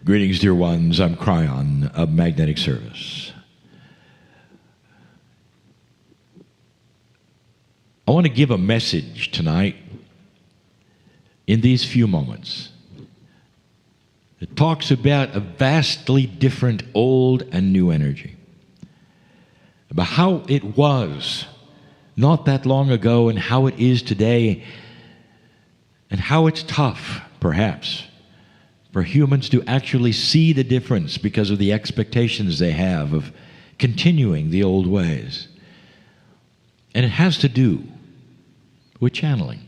Greetings, dear ones. I'm Kryon of Magnetic Service. I want to give a message tonight in these few moments. It talks about a vastly different old and new energy. About how it was not that long ago and how it is today, and how it's tough, perhaps, for humans to actually see the difference because of the expectations they have of continuing the old ways. And it has to do with channeling.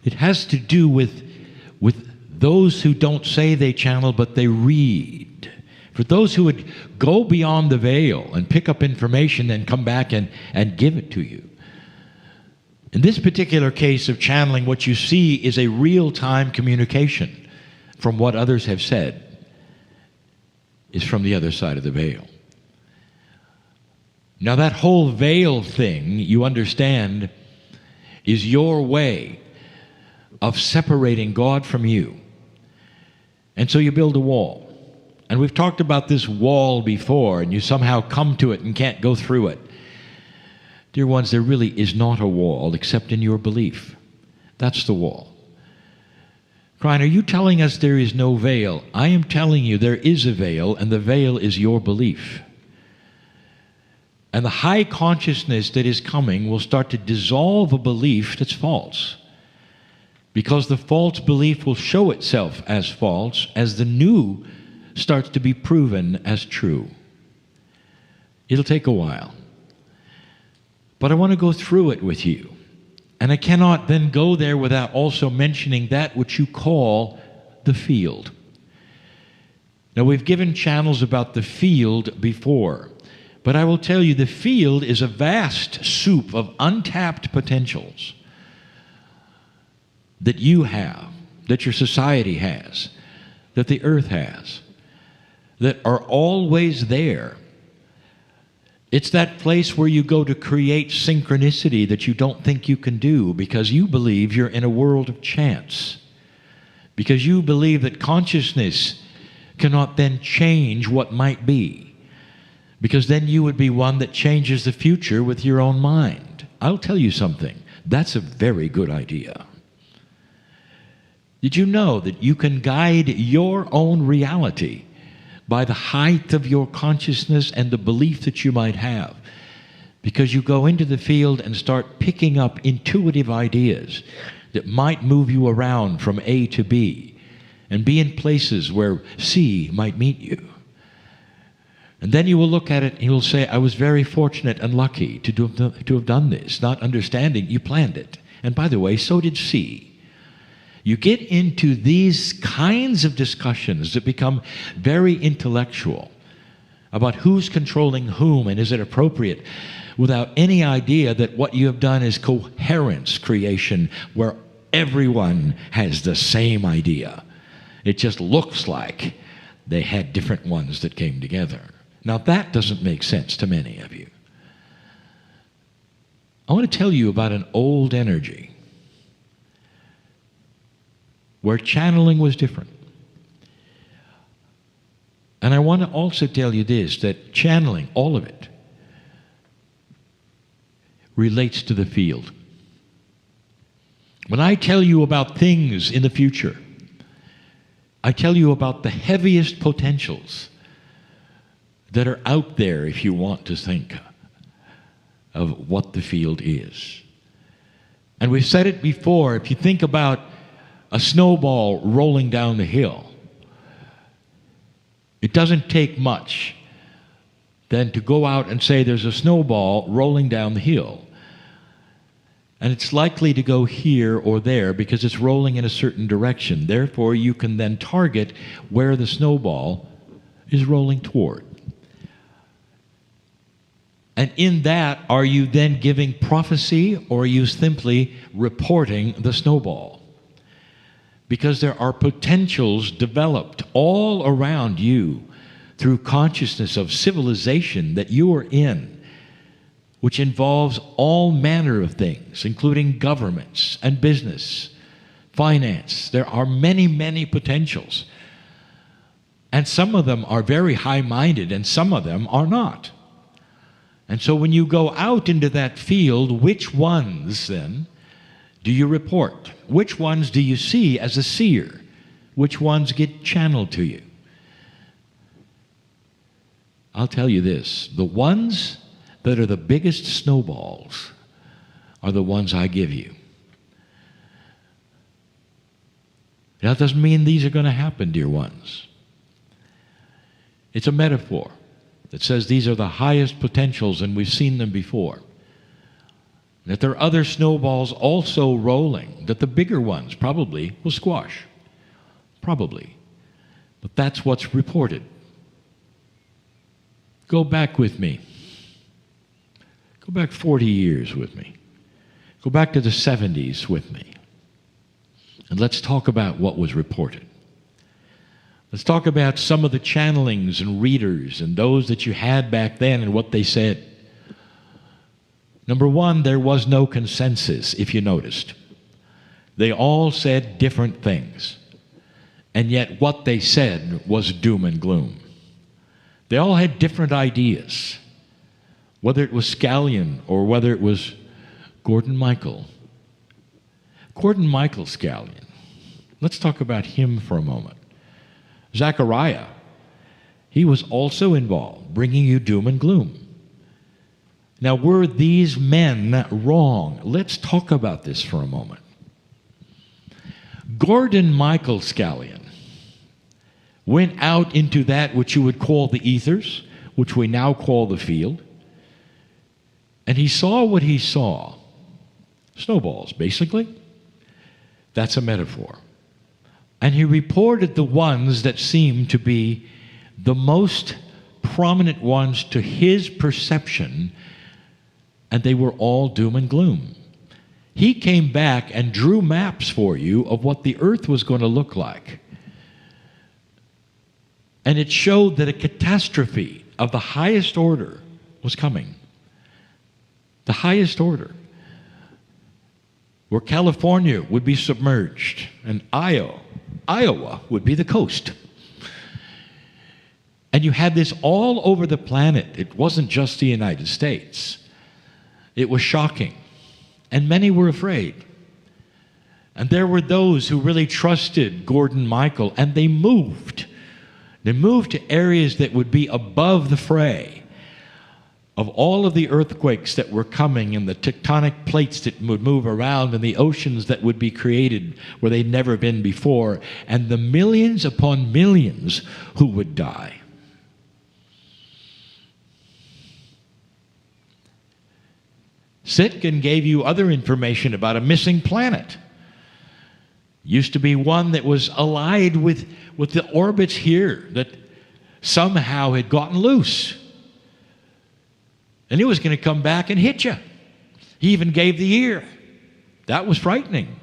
It has to do with those who don't say they channel, but they read. For those who would go beyond the veil and pick up information and come back and give it to you. In this particular case of channeling, what you see is a real-time communication from what others have said is from the other side of the veil. Now that whole veil thing, you understand, is your way of separating God from you. And so you build a wall. And we've talked about this wall before, and you somehow come to it and can't go through it. Dear ones, there really is not a wall except in your belief. That's the wall. Kryon, are you telling us there is no veil? I am telling you there is a veil, and the veil is your belief. And the high consciousness that is coming will start to dissolve a belief that's false. Because the false belief will show itself as false as the new starts to be proven as true. It'll take a while. But I want to go through it with you. And I cannot then go there without also mentioning that which you call the field. Now, we've given channels about the field before, but I will tell you the field is a vast soup of untapped potentials that you have, that your society has, that the earth has, that are always there. It's that place where you go to create synchronicity that you don't think you can do because you believe you're in a world of chance. Because you believe that consciousness cannot then change what might be. Because then you would be one that changes the future with your own mind. I'll tell you something. That's a very good idea. Did you know that you can guide your own reality by the height of your consciousness and the belief that you might have? Because you go into the field and start picking up intuitive ideas that might move you around from A to B and be in places where C might meet you. And then you will look at it and you will say, I was very fortunate and lucky to have done this, not understanding you planned it. And by the way, so did C. You get into these kinds of discussions that become very intellectual about who's controlling whom and is it appropriate without any idea that what you have done is coherence creation where everyone has the same idea. It just looks like they had different ones that came together. Now that doesn't make sense to many of you. I want to tell you about an old energy where channeling was different. And I want to also tell you this, that channeling, all of it, relates to the field. When I tell you about things in the future, I tell you about the heaviest potentials that are out there if you want to think of what the field is. And we've said it before, if you think about a snowball rolling down the hill, it doesn't take much then to go out and say there's a snowball rolling down the hill. And it's likely to go here or there because it's rolling in a certain direction. Therefore, you can then target where the snowball is rolling toward. And in that, are you then giving prophecy or are you simply reporting the snowball? Because there are potentials developed all around you through consciousness of civilization that you are in, which involves all manner of things, including governments and business, finance. There are many, many potentials And some of them are very high-minded, and some of them are not. And so when you go out into that field, which ones then do you report? Which ones do you see as a seer? Which ones get channeled to you? I'll tell you this, the ones that are the biggest snowballs are the ones I give you. That doesn't mean these are going to happen, dear ones. It's a metaphor that says these are the highest potentials and we've seen them before. That there are other snowballs also rolling, that the bigger ones probably will squash. Probably. But that's what's reported. Go back with me. Go back 40 years with me. Go back to the 70s with me. And let's talk about what was reported. Let's talk about some of the channelings and readers and those that you had back then and what they said. Number one, there was no consensus, if you noticed. They all said different things. And yet what they said was doom and gloom. They all had different ideas. Whether it was Scallion or whether it was Gordon Michael. Gordon Michael Scallion. Let's talk about him for a moment. Zecharia. He was also involved, bringing you doom and gloom. Now, were these men wrong? Let's talk about this for a moment. Gordon Michael Scallion went out into that which you would call the ethers, which we now call the field, and he saw what he saw. Snowballs, basically. That's a metaphor. And he reported the ones that seemed to be the most prominent ones to his perception, and they were all doom and gloom. He came back and drew maps for you of what the earth was going to look like. And it showed that a catastrophe of the highest order was coming. The highest order. Where California would be submerged and Iowa would be the coast. And you had this all over the planet. It wasn't just the United States. It was shocking. And many were afraid. And there were those who really trusted Gordon Michael, and they moved. They moved to areas that would be above the fray of all of the earthquakes that were coming and the tectonic plates that would move around and the oceans that would be created where they'd never been before, and the millions upon millions who would die. Sitchin gave you other information about a missing planet. Used to be one that was allied with the orbits here that somehow had gotten loose. And it was going to come back and hit you. He even gave the year. That was frightening.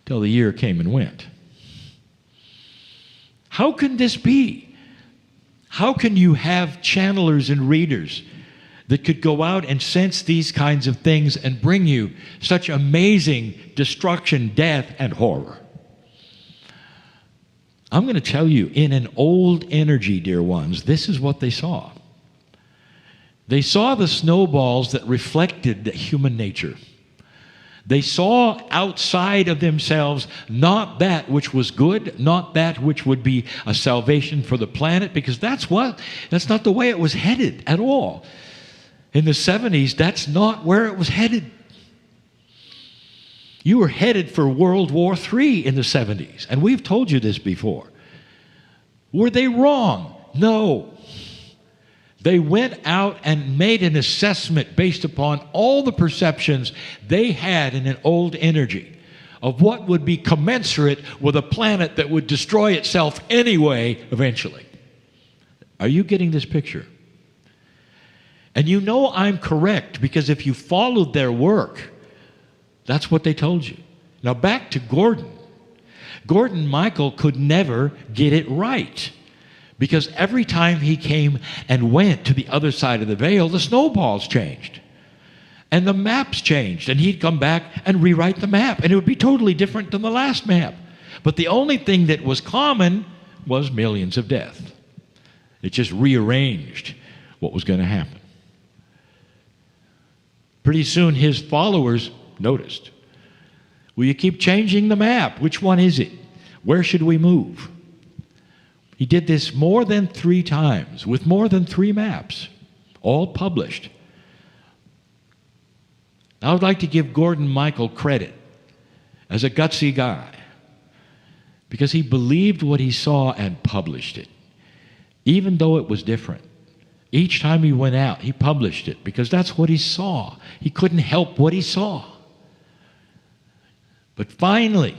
Till the year came and went. How can this be? How can you have channelers and readers that could go out and sense these kinds of things and bring you such amazing destruction, death, and horror? I'm going to tell you, in an old energy, dear ones, this is what they saw. They saw the snowballs that reflected human nature. They saw outside of themselves not that which was good, not that which would be a salvation for the planet, because that's not the way it was headed at all. In the 70s, that's not where it was headed. You were headed for World War III in the 70s, and we've told you this before. Were they wrong? No. They went out and made an assessment based upon all the perceptions they had in an old energy of what would be commensurate with a planet that would destroy itself anyway eventually. Are you getting this picture? And you know I'm correct, because if you followed their work, that's what they told you. Now back to Gordon. Gordon Michael could never get it right, because every time he came and went to the other side of the veil, the snowballs changed. And the maps changed, and he'd come back and rewrite the map, and it would be totally different than the last map. But the only thing that was common was millions of death. It just rearranged what was going to happen. Pretty soon his followers noticed. Will you keep changing the map? Which one is it? Where should we move? He did this more than 3 times with more than 3 maps, all published. I would like to give Gordon Michael credit as a gutsy guy because he believed what he saw and published it, even though it was different. Each time he went out, he published it because that's what he saw. He couldn't help what he saw. But finally,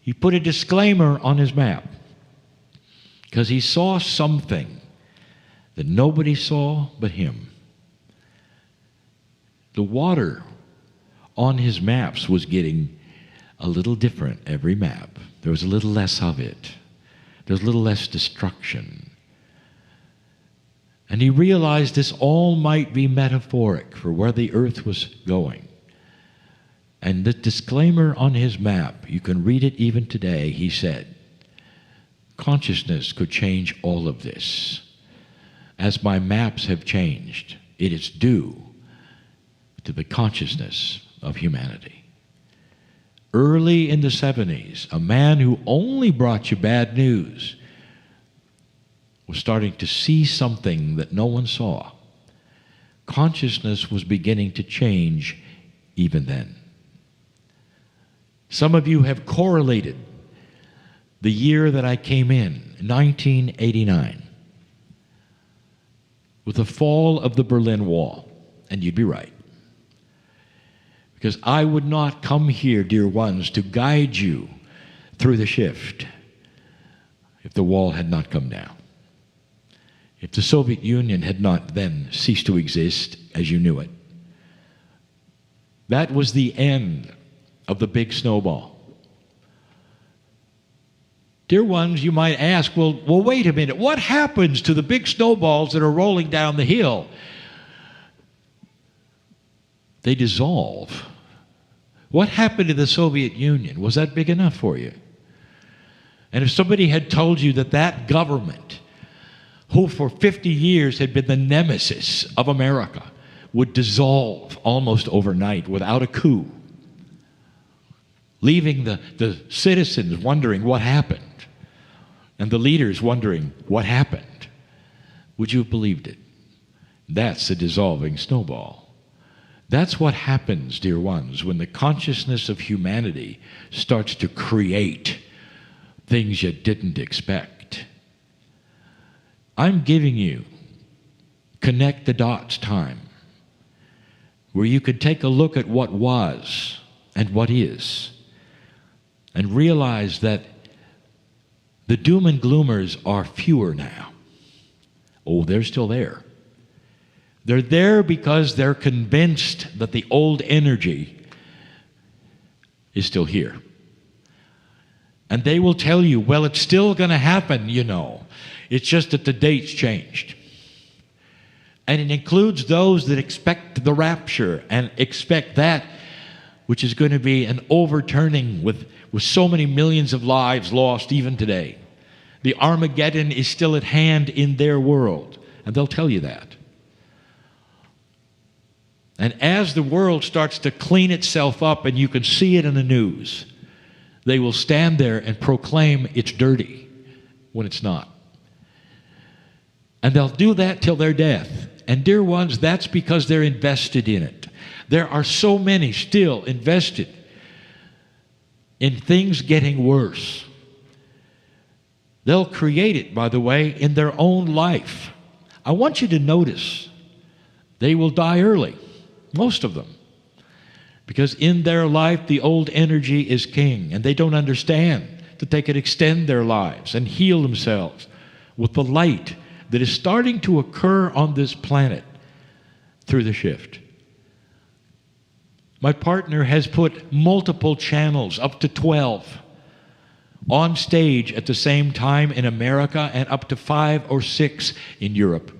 he put a disclaimer on his map because he saw something that nobody saw but him. The water on his maps was getting a little different every map. There was a little less of it. There was a little less destruction. And he realized this all might be metaphoric for where the earth was going. And the disclaimer on his map, you can read it even today, he said, consciousness could change all of this. As my maps have changed, it is due to the consciousness of humanity. Early in the 70s, a man who only brought you bad news was starting to see something that no one saw. Consciousness was beginning to change even then. Some of you have correlated the year that I came in, 1989, with the fall of the Berlin Wall, and you'd be right. Because I would not come here, dear ones, to guide you through the shift if the wall had not come down. If the Soviet Union had not then ceased to exist as you knew it. That was the end of the big snowball. Dear ones, you might ask, well, wait a minute. What happens to the big snowballs that are rolling down the hill? They dissolve. What happened to the Soviet Union? Was that big enough for you? And if somebody had told you that that government, who for 50 years had been the nemesis of America, would dissolve almost overnight without a coup, leaving the citizens wondering what happened, and the leaders wondering what happened, would you have believed it? That's a dissolving snowball. That's what happens, dear ones, when the consciousness of humanity starts to create things you didn't expect. I'm giving you connect the dots time, where you could take a look at what was and what is, and realize that the doom and gloomers are fewer now. Oh, they're still there. They're there because they're convinced that the old energy is still here. And they will tell you, well, it's still going to happen, you know. It's just that the date's changed. And it includes those that expect the rapture and expect that which is going to be an overturning with so many millions of lives lost even today. The Armageddon is still at hand in their world, and they'll tell you that. And as the world starts to clean itself up, and you can see it in the news, they will stand there and proclaim it's dirty when it's not. And they'll do that till their death. And dear ones, that's because they're invested in it. There are so many still invested in things getting worse. They'll create it, by the way, in their own life. I want you to notice they will die early, most of them, because in their life the old energy is king, and they don't understand that they could extend their lives and heal themselves with the light that is starting to occur on this planet through the shift. My partner has put multiple channels, up to 12, on stage at the same time in America, and up to 5 or 6 in Europe.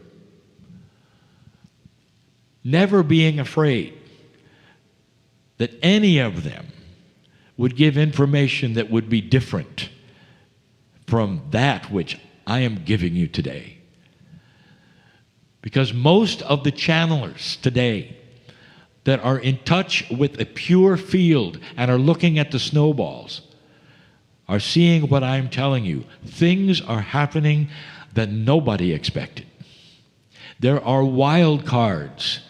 Never being afraid that any of them would give information that would be different from that which I am giving you today. Because most of the channelers today that are in touch with a pure field and are looking at the snowballs are seeing what I'm telling you. Things are happening that nobody expected. There are wild cards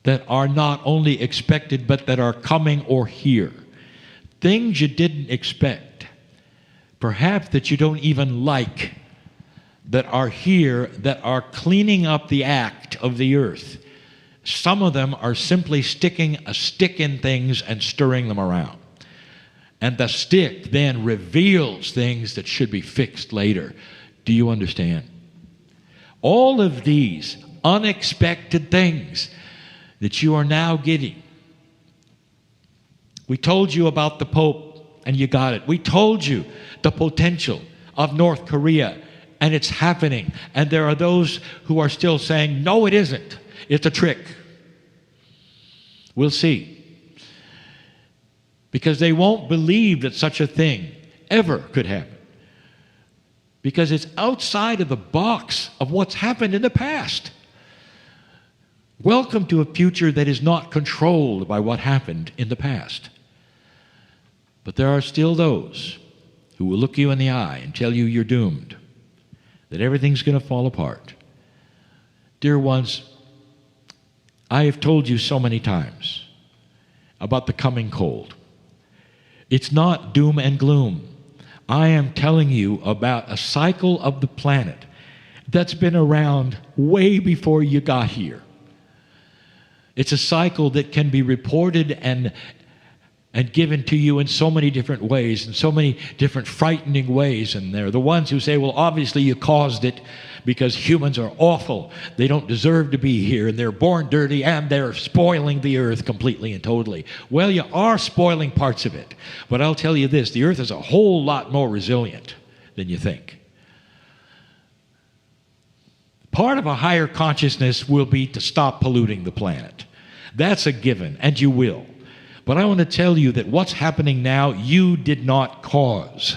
that are not only expected but that are coming or here. Things you didn't expect, perhaps that you don't even like, that are here, that are cleaning up the act of the earth. Some of them are simply sticking a stick in things and stirring them around. And the stick then reveals things that should be fixed later. Do you understand? All of these unexpected things that you are now getting. We told you about the Pope, and you got it. We told you the potential of North Korea, and it's happening. And there are those who are still saying, no, it isn't. It's a trick. We'll see. Because they won't believe that such a thing ever could happen. Because it's outside of the box of what's happened in the past. Welcome to a future that is not controlled by what happened in the past. But there are still those who will look you in the eye and tell you you're doomed, that everything's going to fall apart. Dear ones, I have told you so many times about the coming cold. It's not doom and gloom. I am telling you about a cycle of the planet that's been around way before you got here. It's a cycle that can be reported and given to you in so many different ways, in so many different frightening ways. And they're the ones who say, well, obviously you caused it because humans are awful. They don't deserve to be here, and they're born dirty, and they're spoiling the earth completely and totally. Well, you are spoiling parts of it. But I'll tell you this, the earth is a whole lot more resilient than you think. Part of a higher consciousness will be to stop polluting the planet. That's a given, and you will. But I want to tell you that what's happening now, you did not cause.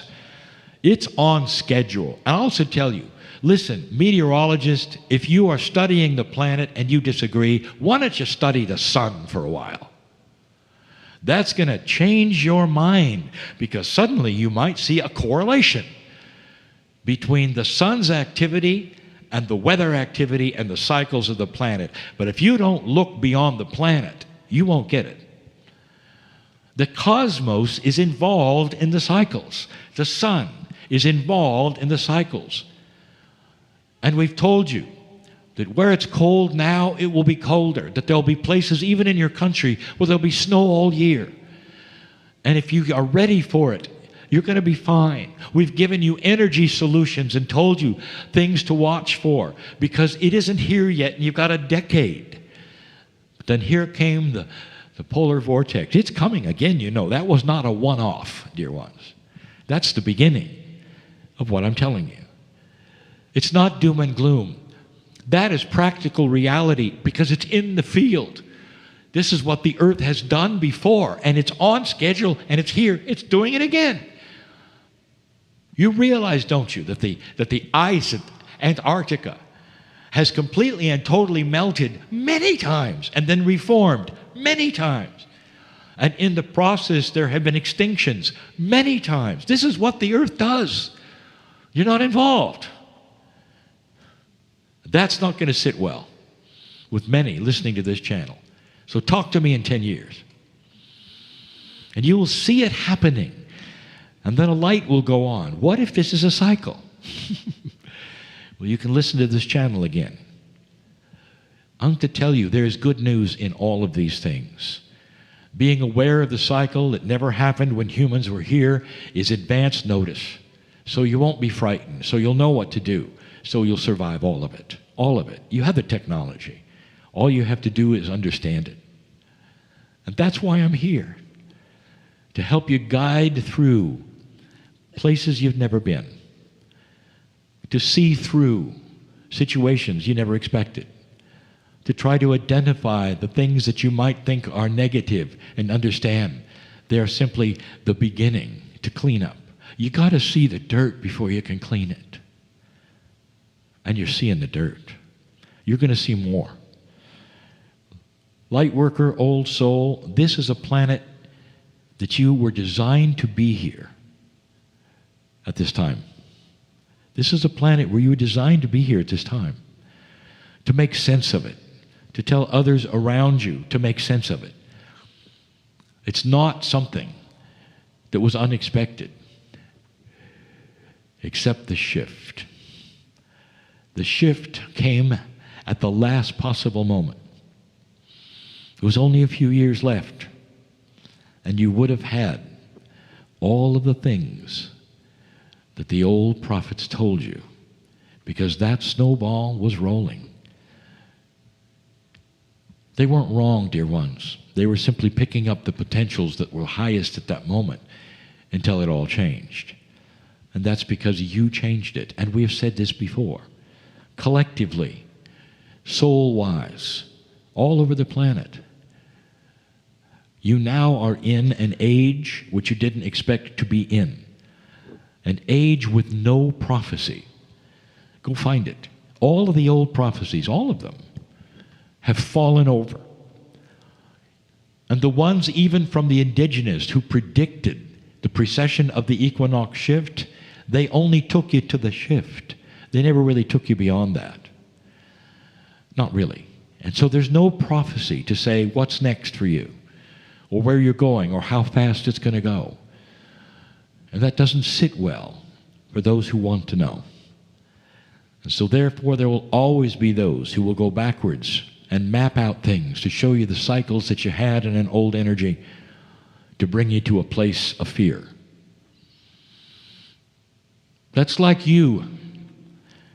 It's on schedule. And I'll also tell you, listen, meteorologist, if you are studying the planet and you disagree, why don't you study the sun for a while? That's going to change your mind, because suddenly you might see a correlation between the sun's activity and the weather activity and the cycles of the planet. But if you don't look beyond the planet, you won't get it. The cosmos is involved in the cycles. The sun is involved in the cycles. And we've told you that where it's cold now, it will be colder, that there'll be places even in your country where there'll be snow all year. And if you are ready for it, you're going to be fine. We've given you energy solutions and told you things to watch for, because it isn't here yet and you've got a decade. But then here came the polar vortex. It's coming again, you know. That was not a one-off, dear ones. That's the beginning of what I'm telling you. It's not doom and gloom. That is practical reality, because it's in the field. This is what the earth has done before, and it's on schedule, and it's here. It's doing it again. You realize, don't you, that the ice at Antarctica has completely and totally melted many times and then reformed many times. And in the process, there have been extinctions many times. This is what the earth does. You're not involved. That's not going to sit well with many listening to this channel. So talk to me in 10 years. And you will see it happening. And then a light will go on. What if this is a cycle? Well, you can listen to this channel again. I'm to tell you, there is good news in all of these things. Being aware of the cycle that never happened when humans were here is advance notice. So you won't be frightened. So you'll know what to do. So you'll survive all of it. All of it. You have the technology. All you have to do is understand it. And that's why I'm here. To help you guide through places you've never been. To see through situations you never expected. To try to identify the things that you might think are negative and understand they're simply the beginning to clean up. You got to see the dirt before you can clean it. And you're seeing the dirt. You're going to see more. Light worker, old soul, this is a planet that you were designed to be here at this time. This is a planet where you were designed to be here at this time, to make sense of it, to tell others around you to make sense of it. It's not something that was unexpected, except the shift. The shift came at the last possible moment. There was only a few years left, and you would have had all of the things that the old prophets told you, because that snowball was rolling. They weren't wrong, dear ones. They were simply picking up the potentials that were highest at that moment until it all changed. And that's because you changed it. And we have said this before. Collectively, soul-wise, all over the planet, you now are in an age which you didn't expect to be in. An age with no prophecy. Go find it. All of the old prophecies, all of them, have fallen over. And the ones even from the indigenous who predicted the precession of the equinox shift, they only took you to the shift. They never really took you beyond that. Not really. And so there's no prophecy to say what's next for you, or where you're going, or how fast it's going to go. And that doesn't sit well for those who want to know. And so therefore there will always be those who will go backwards and map out things to show you the cycles that you had in an old energy to bring you to a place of fear. That's like you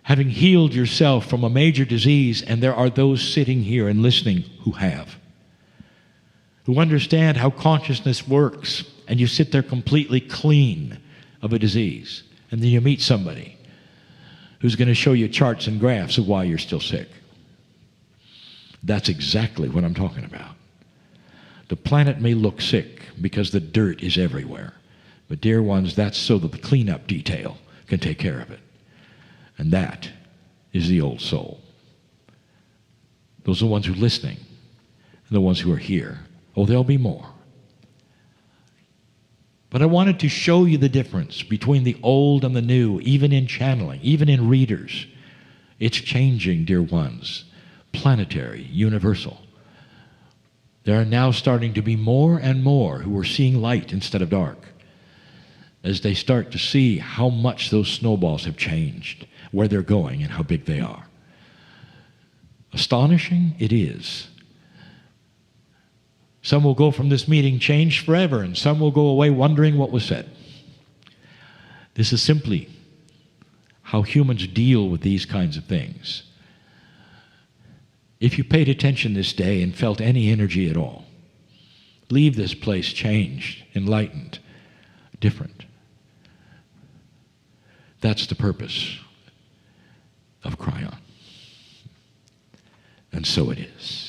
having healed yourself from a major disease, and there are those sitting here and listening who have, who understand how consciousness works, and you sit there completely clean of a disease, and then you meet somebody who's going to show you charts and graphs of why you're still sick. That's exactly what I'm talking about. The planet may look sick because the dirt is everywhere. But dear ones, that's so that the cleanup detail can take care of it. And that is the old soul. Those are the ones who are listening, and the ones who are here. Oh, there'll be more. But I wanted to show you the difference between the old and the new, even in channeling, even in readers. It's changing, dear ones. Planetary, universal. There are now starting to be more and more who are seeing light instead of dark, as they start to see how much those snowballs have changed, where they're going and how big they are. Astonishing it is. Some will go from this meeting changed forever, and some will go away wondering what was said. This is simply how humans deal with these kinds of things. If you paid attention this day and felt any energy at all, leave this place changed, enlightened, different. That's the purpose of Kryon. And so it is.